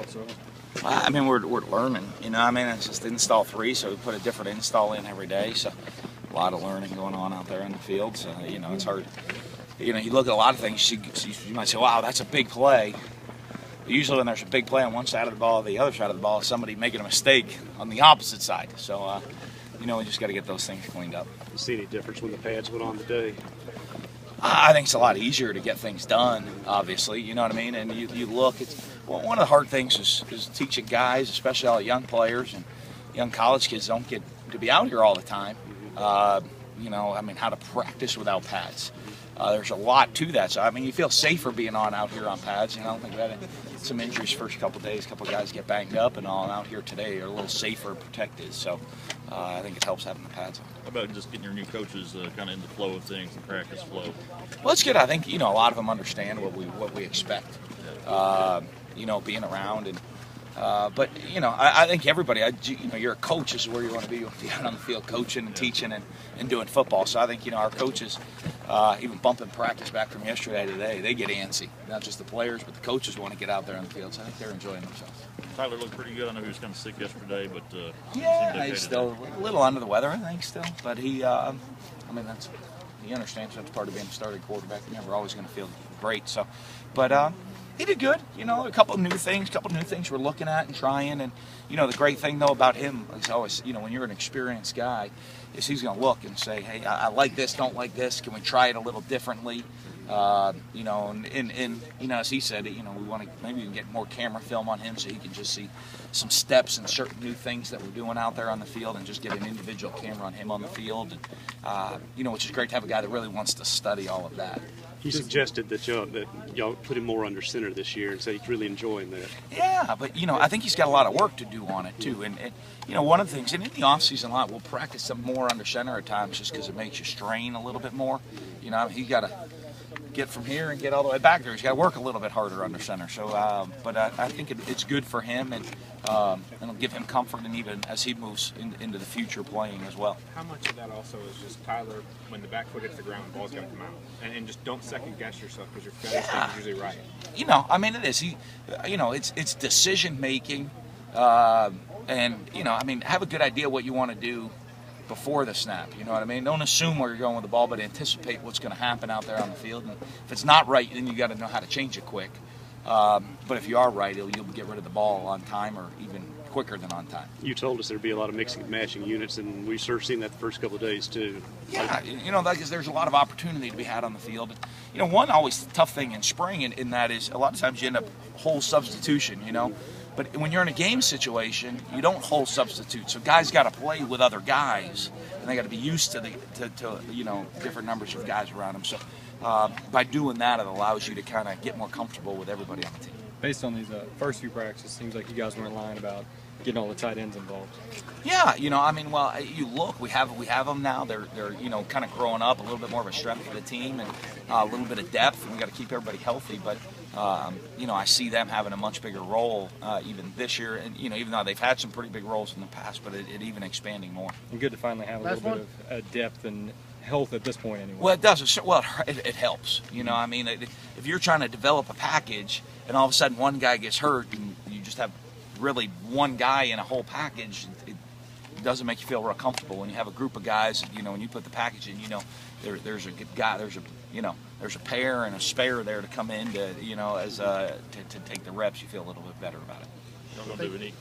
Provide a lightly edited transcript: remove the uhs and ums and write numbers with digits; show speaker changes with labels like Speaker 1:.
Speaker 1: So.
Speaker 2: I mean, we're learning, you know. I mean, it's just install 3, so we put a different install in every day. So a lot of learning going on out there in the field. So, you know, it's hard. You know, you look at a lot of things, you might say, wow, that's a big play. But usually when there's a big play on one side of the ball, the other side of the ball is somebody making a mistake on the opposite side. So, you know, we just got to get those things cleaned up.
Speaker 1: You see any difference when the pads went on today?
Speaker 2: I think it's a lot easier to get things done, obviously, you know what I mean? And you look, one of the hard things is teaching guys, especially all young players and young college kids, don't get to be out here all the time. You know, I mean, how to practice without pads. There's a lot to that. So, I mean, you feel safer being out here on pads. You know, I don't think we had some injuries first couple of days. A couple of guys get banged up and all. Out here today are a little safer protected. So, I think it helps having the pads on.
Speaker 3: How about just getting your new coaches kind of in the flow of things, the practice flow?
Speaker 2: Well, it's good. I think, you know, a lot of them understand what we expect. You know, being around and. But, you know, I think everybody, you know, you're a coach, this is where you want to be out on the field coaching and teaching and doing football. So I think, you know, our coaches, even bumping practice back from yesterday to today, they get antsy. Not just the players, but the coaches want to get out there on the field. So I think they're enjoying themselves.
Speaker 3: Tyler looked pretty good. I know he was kind of sick yesterday, but
Speaker 2: yeah, he's still a little under the weather, I think, still. But he, I mean, he understands that's part of being a starting quarterback. You're never always going to feel great. So, but he did good. You know, a couple of new things we're looking at and trying. And, you know, the great thing, though, about him is always, you know, when you're an experienced guy, is he's going to look and say, hey, I like this, don't like this. Can we try it a little differently? You know, and you know, as he said, you know, we want to maybe even get more camera film on him so he can just see some steps and certain new things that we're doing out there on the field and just get an individual camera on him on the field. And, you know, which is great to have a guy that really wants to study all of that.
Speaker 1: He suggested that y'all put him more under center this year and said he's really enjoying that.
Speaker 2: Yeah, but, you know, I think he's got a lot of work to do on it, too. And you know, one of the things, and in the offseason a lot, we'll practice some more under center at times just because it makes you strain a little bit more. You know, he's got to get from here and get all the way back there. He's got to work a little bit harder under center. So, but I think it's good for him, and it'll give him comfort, and even as he moves into the future playing as well.
Speaker 4: How much of that also is just Tyler, when the back foot hits the ground, the ball's got to come out, and just don't second guess yourself because your feet is usually right.
Speaker 2: You know, I mean, it is. You know, it's decision making, and you know, I mean, have a good idea what you want to do before the snap, you know what I mean? Don't assume where you're going with the ball, but anticipate what's going to happen out there on the field. And if it's not right, then you got to know how to change it quick. But if you are right, you'll get rid of the ball on time or even quicker than on time.
Speaker 1: You told us there'd be a lot of mixing and matching units, and we've sort of seen that the first couple of days too.
Speaker 2: Yeah, you know, there's a lot of opportunity to be had on the field. You know, one always tough thing in spring in that is a lot of times you end up whole substitution, you know. But when you're in a game situation, you don't hold substitute. So guys got to play with other guys, and they got to be used to you know, different numbers of guys around them. So by doing that, it allows you to kind of get more comfortable with everybody on the team.
Speaker 5: Based on these first few practices, it seems like you guys weren't lying about getting all the tight ends involved.
Speaker 2: Yeah, you know, I mean, well, you look, we have them now. They're you know, kind of growing up, a little bit more of a strength for the team, and a little bit of depth. And we got to keep everybody healthy, but you know, I see them having a much bigger role even this year, and you know, even though they've had some pretty big roles in the past, but it even expanding more.
Speaker 5: And good to finally have a little bit of depth and health at this point, anyway.
Speaker 2: Well, it does. Well, it helps. You know, I mean, if you're trying to develop a package, and all of a sudden one guy gets hurt, and you just have really one guy in a whole package, it doesn't make you feel real comfortable. When you have a group of guys, you know, when you put the package in, you know, there's a good guy, there's a pair and a spare there to come in to, you know, as to take the reps, you feel a little bit better about it.
Speaker 3: Don't do any